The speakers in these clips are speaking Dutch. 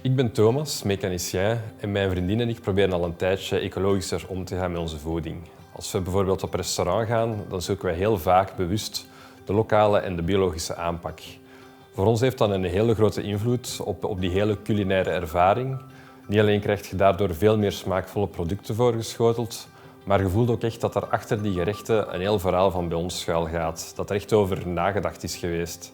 Ik ben Thomas, mechanicien, en mijn vriendin en ik proberen al een tijdje ecologischer om te gaan met onze voeding. Als we bijvoorbeeld op restaurant gaan, dan zoeken wij heel vaak bewust de lokale en de biologische aanpak. Voor ons heeft dat een hele grote invloed op die hele culinaire ervaring. Niet alleen krijg je daardoor veel meer smaakvolle producten voorgeschoteld, maar je voelt ook echt dat er achter die gerechten een heel verhaal van bij ons schuil gaat. Dat er echt over nagedacht is geweest.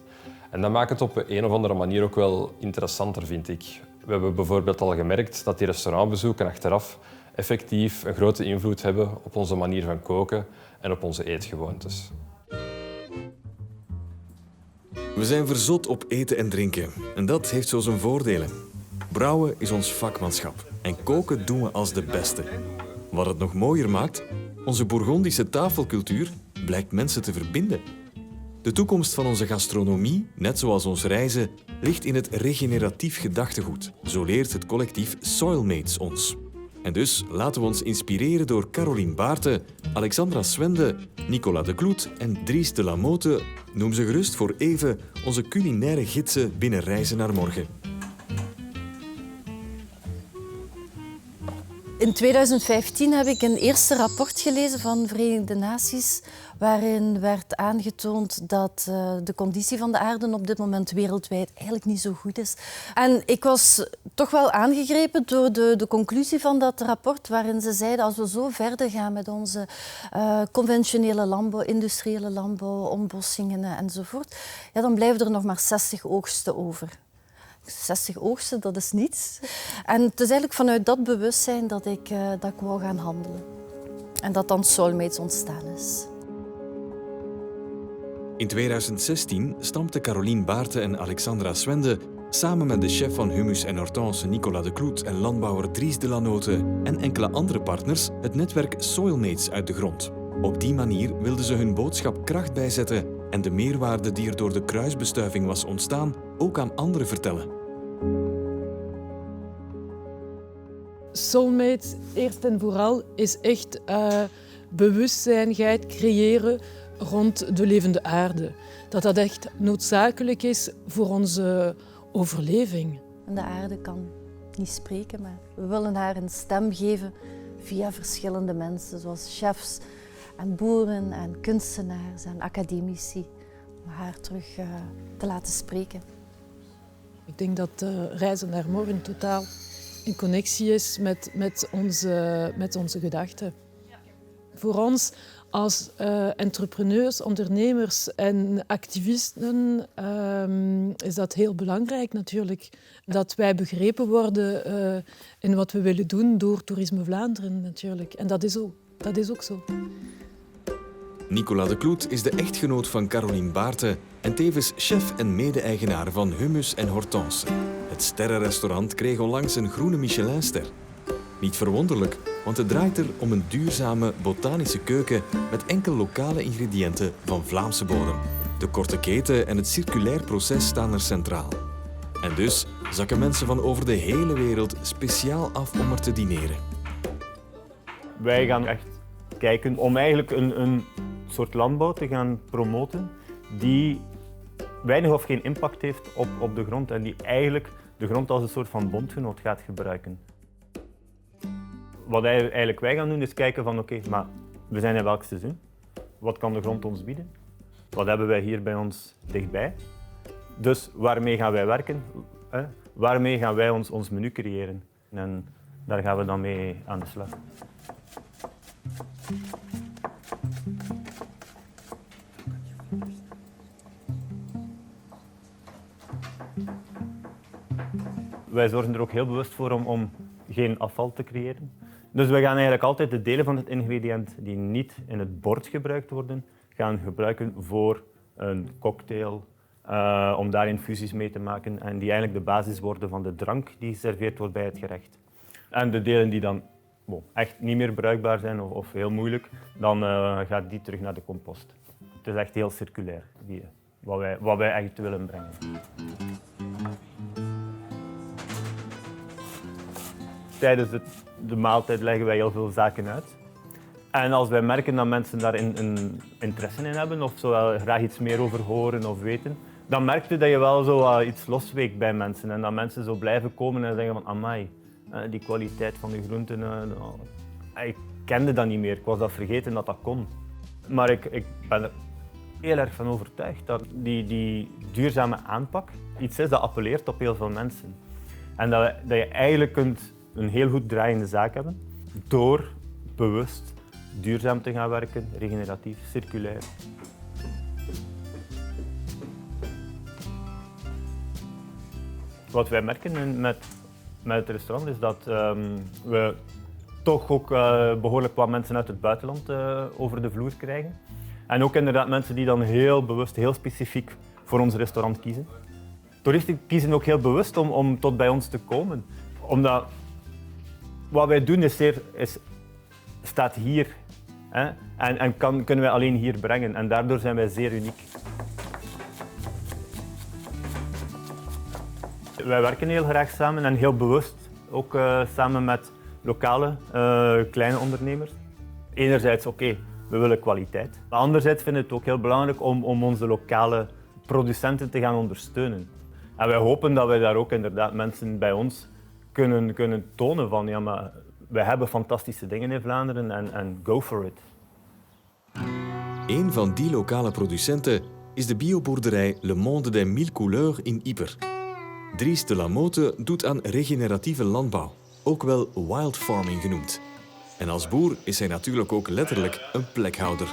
En dat maakt het op een of andere manier ook wel interessanter, vind ik. We hebben bijvoorbeeld al gemerkt dat die restaurantbezoeken achteraf effectief een grote invloed hebben op onze manier van koken en op onze eetgewoontes. We zijn verzot op eten en drinken. En dat heeft zo zijn voordelen. Brouwen is ons vakmanschap. En koken doen we als de beste. Wat het nog mooier maakt, onze Bourgondische tafelcultuur blijkt mensen te verbinden. De toekomst van onze gastronomie, net zoals ons reizen, ligt in het regeneratief gedachtegoed. Zo leert het collectief Soilmates ons. En dus laten we ons inspireren door Caroline Baerte, Alexandra Swende, Nicolas de Kloet en Dries de Lamote. Noem ze gerust voor even onze culinaire gidsen binnen Reizen naar Morgen. In 2015 heb ik een eerste rapport gelezen van de Verenigde Naties waarin werd aangetoond dat de conditie van de aarde op dit moment wereldwijd eigenlijk niet zo goed is. En ik was toch wel aangegrepen door de conclusie van dat rapport waarin ze zeiden als we zo verder gaan met onze conventionele landbouw, industriële landbouw, ontbossingen enzovoort, ja, dan blijven er nog maar 60 oogsten over. 60 oogsten, dat is niets. En het is eigenlijk vanuit dat bewustzijn dat ik wou gaan handelen. En dat dan Soilmates ontstaan is. In 2016 stampten Caroline Baerte en Alexandra Swende samen met de chef van Hummus en Hortense Nicolas de Kloet en landbouwer Dries de Lanote en enkele andere partners het netwerk Soilmates uit de grond. Op die manier wilden ze hun boodschap kracht bijzetten en de meerwaarde die er door de kruisbestuiving was ontstaan ook aan anderen vertellen. Soulmates, eerst en vooral, is echt bewustzijn creëren rond de levende aarde. Dat echt noodzakelijk is voor onze overleving. De aarde kan niet spreken, maar we willen haar een stem geven via verschillende mensen, zoals chefs en boeren en kunstenaars en academici, om haar terug te laten spreken. Ik denk dat Reizen naar Morgen totaal in connectie is met onze gedachten. Voor ons als entrepreneurs, ondernemers en activisten is dat heel belangrijk natuurlijk. Dat wij begrepen worden in wat we willen doen door Toerisme Vlaanderen natuurlijk. En dat is ook zo. Nicolas de Kloet is de echtgenoot van Caroline Baerte en tevens chef en mede-eigenaar van Hummus en Hortense. Het sterrenrestaurant kreeg onlangs een groene Michelinster. Niet verwonderlijk, want het draait er om een duurzame botanische keuken met enkel lokale ingrediënten van Vlaamse bodem. De korte keten en het circulair proces staan er centraal. En dus zakken mensen van over de hele wereld speciaal af om er te dineren. Wij gaan echt kijken om eigenlijk een soort landbouw te gaan promoten die weinig of geen impact heeft op de grond en die eigenlijk de grond als een soort van bondgenoot gaat gebruiken. Wat eigenlijk wij gaan doen is kijken van oké, maar we zijn in welk seizoen? Wat kan de grond ons bieden? Wat hebben wij hier bij ons dichtbij? Dus waarmee gaan wij werken? Waarmee gaan wij ons menu creëren? En daar gaan we dan mee aan de slag. Wij zorgen er ook heel bewust voor om geen afval te creëren. Dus we gaan eigenlijk altijd de delen van het ingrediënt die niet in het bord gebruikt worden, gaan gebruiken voor een cocktail, om daar infusies mee te maken en die eigenlijk de basis worden van de drank die geserveerd wordt bij het gerecht. En de delen die dan echt niet meer bruikbaar zijn of heel moeilijk, dan gaat die terug naar de compost. Het is echt heel circulair, wat wij echt willen brengen. Tijdens de maaltijd leggen wij heel veel zaken uit. En als wij merken dat mensen daar een interesse in hebben of zo graag iets meer over horen of weten, dan merkte dat je wel zo iets losweekt bij mensen. En dat mensen zo blijven komen en zeggen van amai, die kwaliteit van de groenten. Ik kende dat niet meer, ik was dat vergeten dat dat kon. Maar ik ben er heel erg van overtuigd dat die duurzame aanpak iets is dat appelleert op heel veel mensen. En dat je eigenlijk een heel goed draaiende zaak hebben door bewust duurzaam te gaan werken, regeneratief, circulair. Wat wij merken met het restaurant is dat we toch ook behoorlijk wat mensen uit het buitenland over de vloer krijgen. En ook inderdaad mensen die dan heel bewust, heel specifiek voor ons restaurant kiezen. Toeristen kiezen ook heel bewust om tot bij ons te komen. Omdat wat wij doen staat hier. Hè? En kunnen wij alleen hier brengen. En daardoor zijn wij zeer uniek. Wij werken heel graag samen en heel bewust. Ook samen met lokale, kleine ondernemers. Enerzijds, oké, we willen kwaliteit. Maar anderzijds vinden we het ook heel belangrijk om onze lokale producenten te gaan ondersteunen. En wij hopen dat wij daar ook inderdaad mensen bij ons kunnen tonen van ja, maar wij hebben fantastische dingen in Vlaanderen en go for it. Een van die lokale producenten is de bioboerderij Le Monde des Mille Couleurs in Yper. Dries de Lamote doet aan regeneratieve landbouw, ook wel wild farming genoemd. En als boer is hij natuurlijk ook letterlijk een plekhouder.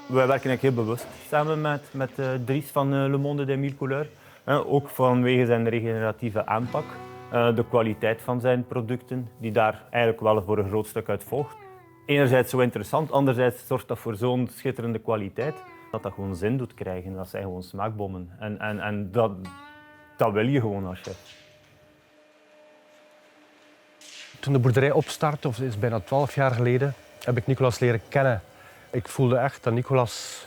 Wij werken eigenlijk heel bewust samen met Dries van Le Monde des Mille Couleurs. Ook vanwege zijn regeneratieve aanpak. De kwaliteit van zijn producten, die daar eigenlijk wel voor een groot stuk uit volgt. Enerzijds zo interessant, anderzijds zorgt dat voor zo'n schitterende kwaliteit dat dat gewoon zin doet krijgen. Dat zijn gewoon smaakbommen. En dat wil je gewoon als chef. Toen de boerderij opstartte, of is bijna 12 jaar geleden, heb ik Nicolas leren kennen. Ik voelde echt dat Nicolas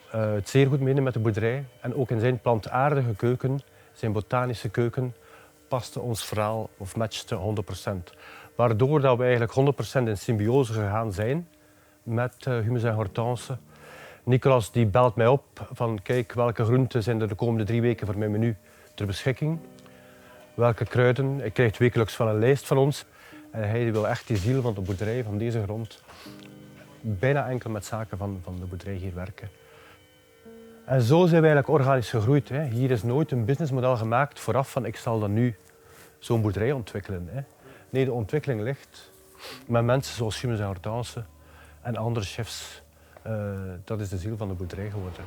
het zeer goed meende met de boerderij. En ook in zijn plantaardige keuken, zijn botanische keuken, paste ons verhaal of matchte 100%. Waardoor dat we eigenlijk 100% in symbiose gegaan zijn met Humus en Hortense. Nicolas die belt mij op van kijk, welke groenten zijn er de komende 3 weken voor mijn menu ter beschikking. Welke kruiden. Hij krijgt wekelijks wel een lijst van ons. En hij wil echt die ziel van de boerderij, van deze grond, bijna enkel met zaken van de boerderij hier werken. En zo zijn we eigenlijk organisch gegroeid. Hè. Hier is nooit een businessmodel gemaakt vooraf van ik zal dan nu zo'n boerderij ontwikkelen. Hè. Nee, de ontwikkeling ligt met mensen zoals Humus en Hortense en andere chefs. Dat is de ziel van de boerderij geworden.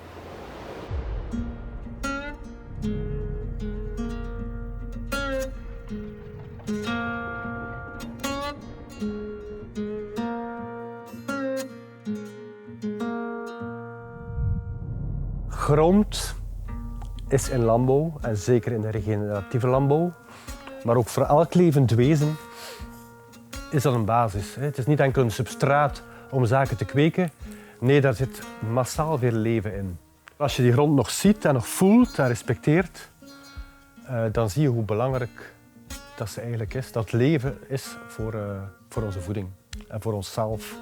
Grond is in landbouw, en zeker in de regeneratieve landbouw, maar ook voor elk levend wezen is dat een basis. Het is niet enkel een substraat om zaken te kweken. Nee, daar zit massaal veel leven in. Als je die grond nog ziet en nog voelt en respecteert, dan zie je hoe belangrijk dat ze eigenlijk is. Dat leven is voor onze voeding en voor onszelf.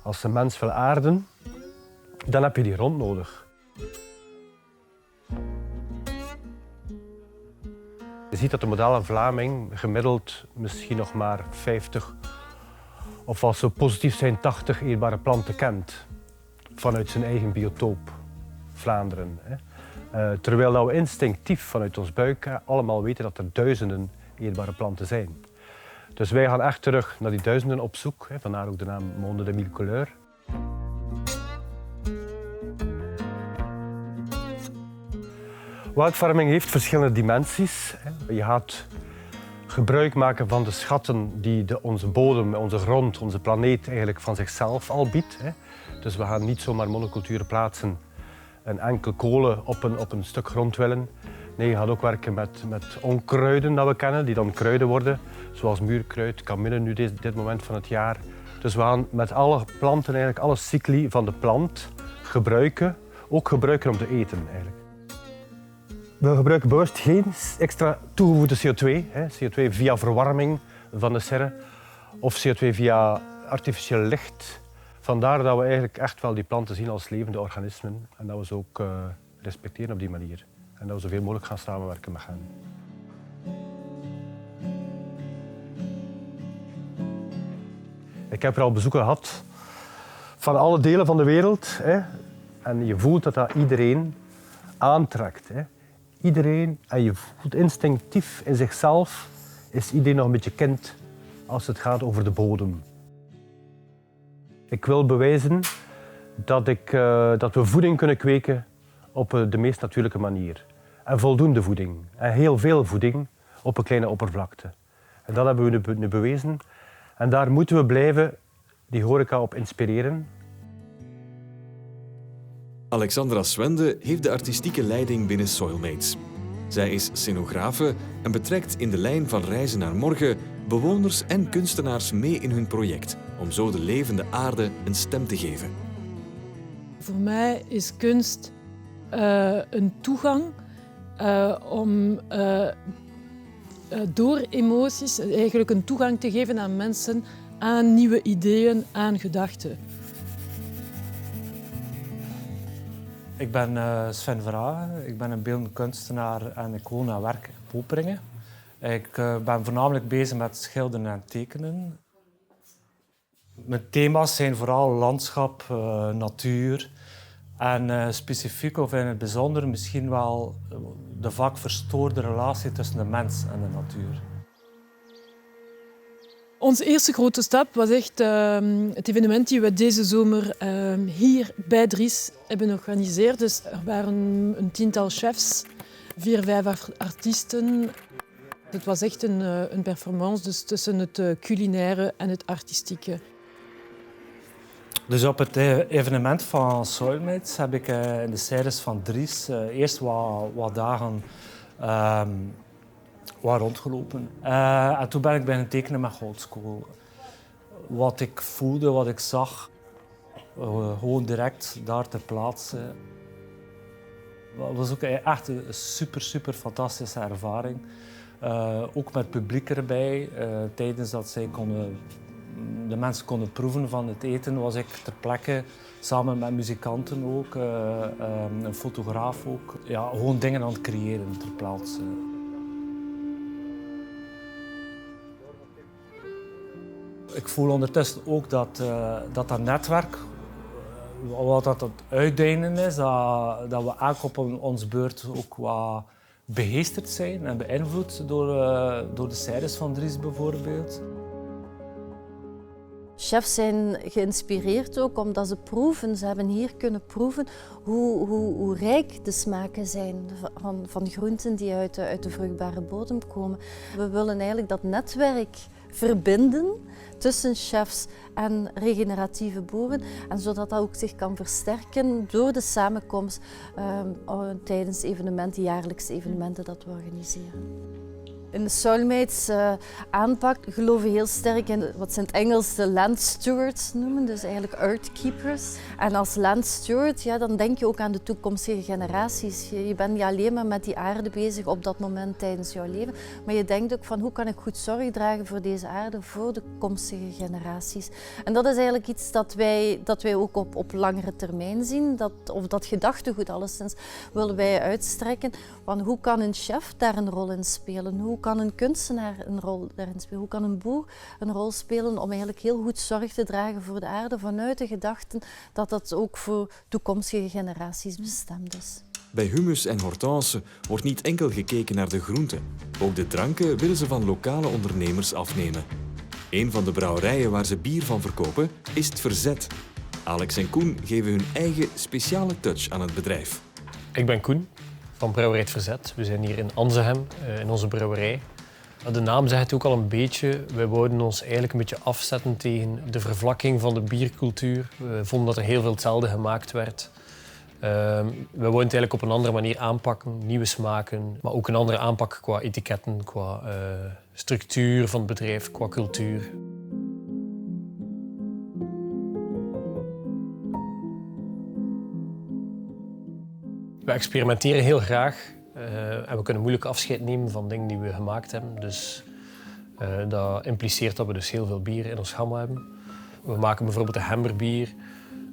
Als een mens wil aarden, dan heb je die grond nodig. Je ziet dat de modale Vlaming gemiddeld misschien nog maar 50 of als ze positief zijn 80 eetbare planten kent vanuit zijn eigen biotoop, Vlaanderen. Terwijl dat we instinctief vanuit ons buik allemaal weten dat er duizenden eetbare planten zijn. Dus wij gaan echt terug naar die duizenden op zoek, vandaar ook de naam Monde des Mille Couleurs. Wildfarming heeft verschillende dimensies. Je gaat gebruik maken van de schatten die onze bodem, onze grond, onze planeet eigenlijk van zichzelf al biedt. Dus we gaan niet zomaar monoculturen plaatsen en enkel kolen op een stuk grond willen. Nee, je gaat ook werken met onkruiden dat we kennen, die dan kruiden worden. Zoals muurkruid, kamille nu dit moment van het jaar. Dus we gaan met alle planten, eigenlijk alle cycli van de plant gebruiken. Ook gebruiken om te eten eigenlijk. We gebruiken bewust geen extra toegevoegde CO2. CO2 via verwarming van de serre of CO2 via artificieel licht. Vandaar dat we eigenlijk echt wel die planten zien als levende organismen en dat we ze ook respecteren op die manier. En dat we zoveel mogelijk gaan samenwerken met hen. Ik heb er al bezoeken gehad van alle delen van de wereld. Hè. En je voelt dat dat iedereen aantrekt. Hè. Iedereen, en je voelt instinctief in zichzelf, is iedereen nog een beetje kind als het gaat over de bodem. Ik wil bewijzen dat we voeding kunnen kweken op de meest natuurlijke manier. En voldoende voeding. En heel veel voeding op een kleine oppervlakte. En dat hebben we nu bewezen. En daar moeten we blijven die horeca op inspireren. Alexandra Swende heeft de artistieke leiding binnen Soilmates. Zij is scenografe en betrekt in de lijn van Reizen naar Morgen bewoners en kunstenaars mee in hun project, om zo de levende aarde een stem te geven. Voor mij is kunst een toegang om door emoties eigenlijk een toegang te geven aan mensen, aan nieuwe ideeën, aan gedachten. Ik ben Sven Verhagen, ik ben een beeldend kunstenaar en ik woon en werk in Poperingen. Ik ben voornamelijk bezig met schilderen en tekenen. Mijn thema's zijn vooral landschap, natuur en specifiek of in het bijzonder misschien wel de vaak verstoorde relatie tussen de mens en de natuur. Onze eerste grote stap was echt het evenement die we deze zomer hier bij Dries hebben georganiseerd. Dus er waren een 10-tal chefs, 4, 5 artiesten. Het was echt een performance dus tussen het culinaire en het artistieke. Dus op het evenement van Soilmates heb ik in de Seyres van Dries eerst wat dagen rondgelopen. En toen ben ik beginnen tekenen met houtskool. Wat ik voelde, wat ik zag, gewoon direct daar ter plaatse. Het was ook echt een super fantastische ervaring. Ook met het publiek erbij. Tijdens dat de mensen konden proeven van het eten, was ik ter plekke samen met muzikanten ook, een fotograaf ook. Ja, gewoon dingen aan het creëren ter plaatse. Ik voel ondertussen ook dat netwerk, wat dat het uitdijnen is, dat we eigenlijk op ons beurt ook wat begeesterd zijn en beïnvloed door de Seyres van Dries bijvoorbeeld. Chefs zijn geïnspireerd ook omdat ze proeven. Ze hebben hier kunnen proeven hoe rijk de smaken zijn van groenten die uit de vruchtbare bodem komen. We willen eigenlijk dat netwerk verbinden tussen chefs en regeneratieve boeren. En zodat dat ook zich kan versterken door de samenkomst tijdens evenementen, jaarlijkse evenementen dat we organiseren. In de Soilmates aanpak geloven we heel sterk in wat ze in het Engels de land stewards noemen, dus eigenlijk earthkeepers. En als land steward, ja, dan denk je ook aan de toekomstige generaties. Je bent niet alleen maar met die aarde bezig op dat moment tijdens jouw leven, maar je denkt ook van hoe kan ik goed zorg dragen voor deze aarde, voor de toekomstige generaties. En dat is eigenlijk iets dat wij ook op langere termijn zien, dat gedachtegoed alleszins willen wij uitstrekken. Van hoe kan een chef daar een rol in spelen? Hoe kan een kunstenaar een rol daarin spelen? Hoe kan een boer een rol spelen om eigenlijk heel goed zorg te dragen voor de aarde vanuit de gedachten dat dat ook voor toekomstige generaties bestemd is? Bij Hummus en Hortense wordt niet enkel gekeken naar de groenten. Ook de dranken willen ze van lokale ondernemers afnemen. Een van de brouwerijen waar ze bier van verkopen is het Verzet. Alex en Koen geven hun eigen speciale touch aan het bedrijf. Ik ben Koen van Brouwerij Het Verzet. We zijn hier in Anzehem, in onze brouwerij. De naam zegt het ook al een beetje. Wij wouden ons eigenlijk een beetje afzetten tegen de vervlakking van de biercultuur. We vonden dat er heel veel hetzelfde gemaakt werd. We wouden het eigenlijk op een andere manier aanpakken, nieuwe smaken, maar ook een andere aanpak qua etiketten, qua structuur van het bedrijf, qua cultuur. We experimenteren heel graag en we kunnen moeilijk afscheid nemen van dingen die we gemaakt hebben. Dus dat impliceert dat we dus heel veel bier in ons gamma hebben. We maken bijvoorbeeld een gemberbier.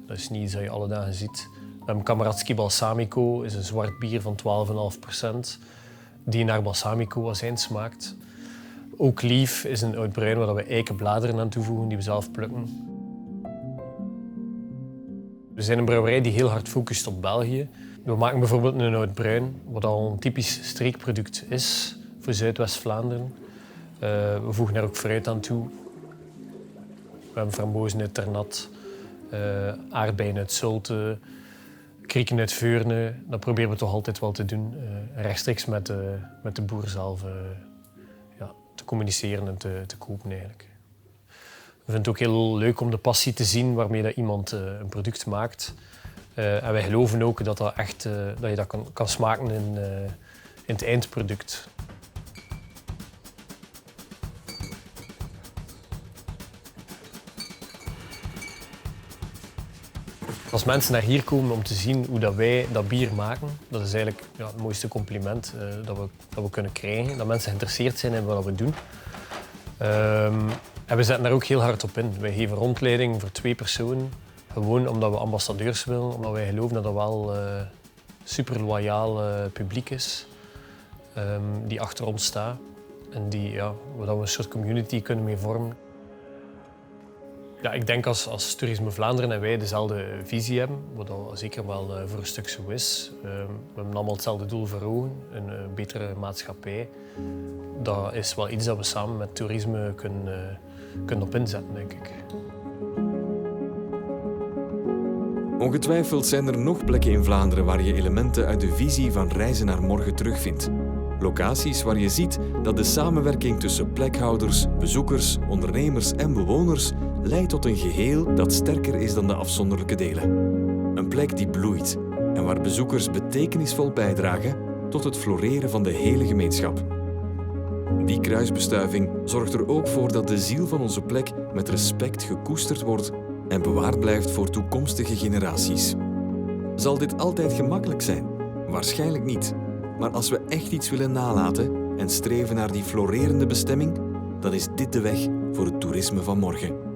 Dat is niet iets dat je alle dagen ziet. Kamaratski Balsamico is een zwart bier van 12,5% die naar balsamico azijn smaakt. Ook Lief is een oud bruin waar we eikenbladeren aan toevoegen die we zelf plukken. We zijn een brouwerij die heel hard focust op België. We maken bijvoorbeeld een oud bruin, wat al een typisch streekproduct is voor Zuidwest-Vlaanderen. We voegen daar ook fruit aan toe. We hebben frambozen uit Ternat, aardbeien uit Zulte, krieken uit Veurne. Dat proberen we toch altijd wel te doen, rechtstreeks met de boer zelf te communiceren en te kopen eigenlijk. We vinden het ook heel leuk om de passie te zien waarmee dat iemand een product maakt. En wij geloven ook dat je dat kan smaken in het eindproduct. Als mensen naar hier komen om te zien hoe dat wij dat bier maken, dat is eigenlijk het mooiste compliment dat we kunnen krijgen. Dat mensen geïnteresseerd zijn in wat we doen. En we zetten daar ook heel hard op in. Wij geven rondleiding voor 2 personen. Gewoon omdat we ambassadeurs willen, omdat wij geloven dat dat wel super loyaal publiek is. Die achter ons staat. En waar we een soort community kunnen mee vormen. Ja, ik denk als Toerisme Vlaanderen en wij dezelfde visie hebben, wat al zeker wel voor een stuk zo is. We hebben allemaal hetzelfde doel voor ogen, een betere maatschappij. Dat is wel iets dat we samen met toerisme kunnen op inzetten, denk ik. Ongetwijfeld zijn er nog plekken in Vlaanderen waar je elementen uit de visie van Reizen naar Morgen terugvindt. Locaties waar je ziet dat de samenwerking tussen plekhouders, bezoekers, ondernemers en bewoners leidt tot een geheel dat sterker is dan de afzonderlijke delen. Een plek die bloeit en waar bezoekers betekenisvol bijdragen tot het floreren van de hele gemeenschap. Die kruisbestuiving zorgt er ook voor dat de ziel van onze plek met respect gekoesterd wordt en bewaard blijft voor toekomstige generaties. Zal dit altijd gemakkelijk zijn? Waarschijnlijk niet. Maar als we echt iets willen nalaten en streven naar die florerende bestemming, dan is dit de weg voor het toerisme van morgen.